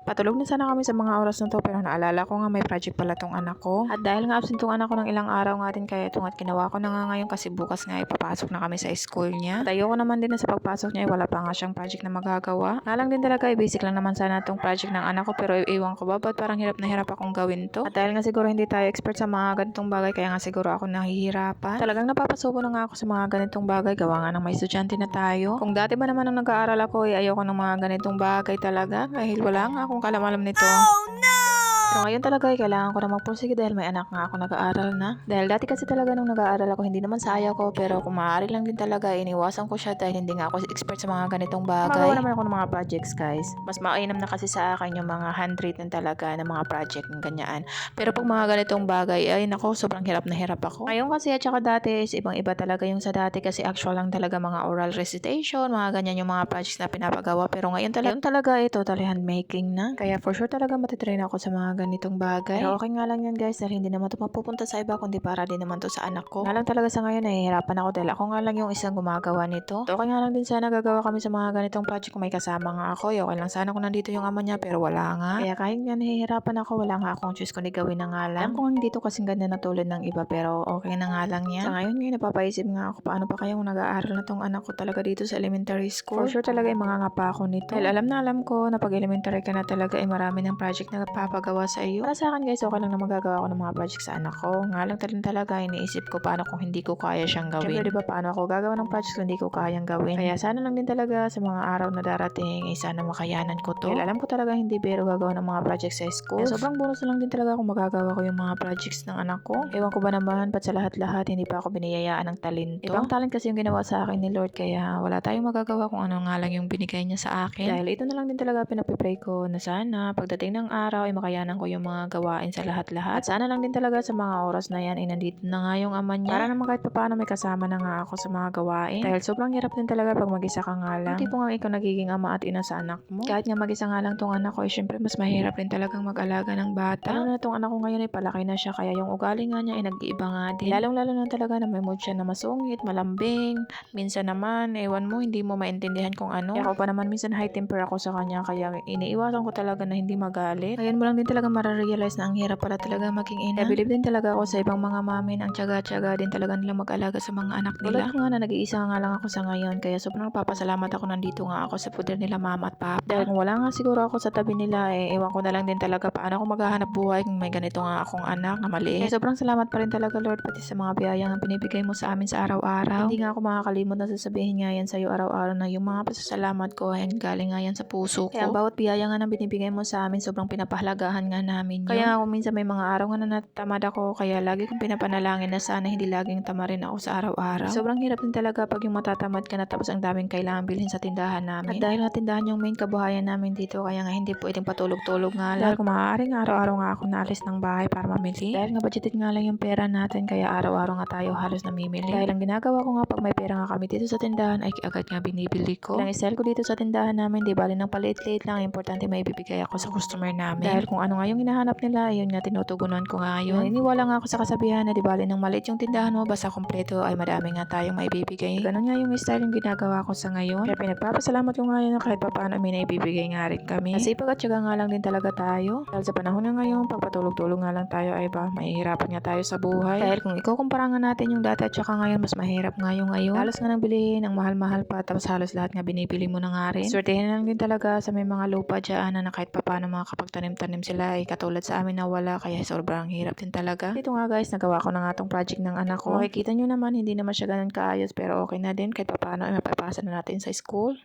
Patulog na sana kami sa mga oras na 'to pero naalala ko nga may project pala 'tong anak ko. At dahil nga absent 'tong anak ko ng ilang araw nga din kaya ito nga't ginawa ko na nga ngayon kasi bukas nga ipapasok na kami sa school niya. At ayoko naman din na sa pagpasok niya wala pa nga siyang project na magagawa. Nga lang din talaga basic lang naman sana 'tong project ng anak ko pero iwan ko ba ba't parang hirap na hirap akong gawin 'to. At dahil nga siguro hindi tayo expert sa mga ganitong bagay kaya nga siguro ako nahihirapan. Talagang napapasubo na nga ako sa mga ganitong bagay gawa nga ng may estudyante na tayo. Kung dati ba naman nung nag-aaral ako ayoko ng mga ganitong bagay talaga dahil wala nga akong kalam-alam nito. Pero ngayon talaga kailangan ko na magpursige dahil may anak nga ako nag-aaral na. Dahil dati kasi talaga nung nag-aaral ako hindi naman sa ayaw ko pero kung maaari lang din talaga iniwasan ko siya dahil hindi nga ako expert sa mga ganitong bagay. Magawa naman ako ng mga projects guys. Mas mainam na kasi sa akin yung mga handwritten talaga ng mga project ng ganyan. Pero pag mga ganitong bagay ay nako sobrang hirap na hirap ako. Ngayon kasi at saka dati is ibang iba talaga yung sa dati kasi actual lang talaga mga oral recitation, mga ganyan yung mga projects na pinapagawa. Pero ngayon talaga ito totally handmaking na. Kaya for sure talaga matitrain ako sa mga ganitong bagay. Pero okay nga lang yan guys dahil hindi naman ito mapupunta sa iba kundi para din naman to sa anak ko. Nga lang talaga sa ngayon nahihirapan ako dahil ako nga lang yung isang gumagawa nito. Okay nga lang din sana gagawa kami sa mga ganitong project kung may kasama nga ako. Okay lang sana kung nandito yung ama niya pero wala nga. Kaya kahit nga nahihirapan ako wala nga akong choice kundi gawin na nga lang. Alam kong hindi to kasing ganda na tulad ng iba pero okay na nga lang yan. Sa ngayon ngayon napapaisip nga ako paano pa kaya kung nag-aaral na tong anak ko talaga dito sa elementary school. For sure talaga yung mga ngapa ako nito. Dahil alam na alam ko na pag elementary ka na talaga ay marami ng project na papagawa sa iyo. Para sa akin guys, okay lang na magagawa ko ng mga project sa anak ko. Nga lang talaga iniisip ko paano kung hindi ko kaya siyang gawin. Siyempre diba paano ako gagawa ng project kung hindi ko kayang gawin. Kaya sana lang din talaga sa mga araw na darating ay sana makayanan ko to. Dahil alam ko talaga hindi biro gagawa ng mga project sa school. Kaya sobrang bonus na lang din talaga kung magagawa ko yung mga projects ng anak ko. Ewan ko ba naman ba't sa lahat-lahat hindi pa ako biniyayaan ng talento. Ibang talent kasi yung ginawa sa akin ni Lord kaya wala tayong magagawa kung ano nga lang yung binigay niya sa akin. Dahil ito na lang din talaga pinapipray ko na sana pagdating ng araw ay makayanan ko yung mga gawain sa lahat-lahat. At sana lang din talaga sa mga oras na yan ay nandito na nga yung ama niya. Para naman kahit paano may kasama na nga ako sa mga gawain. Dahil sobrang hirap din talaga pag mag-isa ka nga lang. Yung tipo nga ikaw nagiging ama at ina sa anak mo. Kahit nga mag-isa nga lang tong anak ko, syempre mas mahirap rin talagang mag-alaga ng bata. Ano na tong anak ko ngayon ay palaki na siya kaya yung ugali nga niya ay nag-iiba nga din. Lalong-lalo na talaga na may mood siya na masungit, malambing. Minsan naman, ewan mo, hindi mo maintindihan kung ano. Kaya ako pa naman minsan high temper ako sa kanya kaya iniiwasan ko talaga na hindi magalit. Ngayon mo lang din talaga mararealize na ang hirap pala talaga maging ina. Nabilib din talaga ako sa ibang mga mami na ang tiyaga-tiyaga din talaga nila mag-alaga sa mga anak nila. Tulad ko nga na nag-iisa nga lang ako sa ngayon kaya sobrang papasalamat ako nandito nga ako sa poder nila mama at papa. Dahil kung wala nga siguro ako sa tabi nila ewan ko na lang din talaga paano ako maghahanap buhay kung may ganito nga akong anak na maliit. Kaya sobrang salamat pa rin talaga Lord pati sa mga biyayang binibigay mo sa amin sa araw-araw. Hindi nga ako makakalimot na sasabihin nga yan sa'yo araw-araw na yung mga pasasalamat ko ay galing nga yan sa puso ko. Kaya ang bawat biyaya nga na binibigay mo sa amin sobrang pinapahalagahan nga namin yun. Kaya nga kung minsan may mga araw nga na natamad ako kaya lagi kong pinapanalangin na sana hindi laging tama rin ako sa araw-araw. Sobrang hirap din talaga pag yung matatamad ka na tapos ang daming kailangan bilhin sa tindahan namin. At dahil nga tindahan yung main kabuhayan namin dito kaya nga hindi pwedeng patulog-tulog nga lang. Dahil kung maaari nga araw-araw nga ako naalis ng bahay para mamili. Dahil nga budgeted nga lang yung pera natin kaya araw-araw nga tayo halos namimili. Dahil ang ginagawa ko nga pag may pera nga kami dito sa tindahan ay agad nga binibili ko. Ilang isel ko dito sa tindahan namin di bali ng paliit-liit lang importante may bibigay ako sa customer namin. Dahil kung ano nga yung hinahanap nila ayun nga tinutugunan ko nga yun. Naniniwala nga ako sa kasabihan na di bali ng maliit yung tindahan mo basta kompleto ay madami nga tayong maibibigay. Ganun nga yung style yung ginagawa ko sa ngayon. Kaya pinagpapasalamat ko nga yun na kahit pa paano may naibibigay nga rin kami. Nasipag at syaga nga lang din talaga tayo. Dahil sa panahon na ngayon pagpatulog-tulog nga lang tayo ay ba mahihirapan nga tayo sa buhay. Dahil kung ikukumpara nga natin yung dati at saka ngayon mas mahirap nga yung ngayon. Halos nga nang bilihin ang mahal-mahal pa tapos halos lahat nga binibili mo na nga rin. Swertehin lang din talaga sa may mga lupa dyan na kahit pa paano makakapagtanim-tanim sila ay katulad sa amin na wala kaya sobrang hirap din talaga. Dito nga guys nagawa ko na nga tong project ng anak ko. Makikita nyo naman hindi naman siya ganun kaayos pero okay na din kahit pa paano ay mapapasa na natin sa school.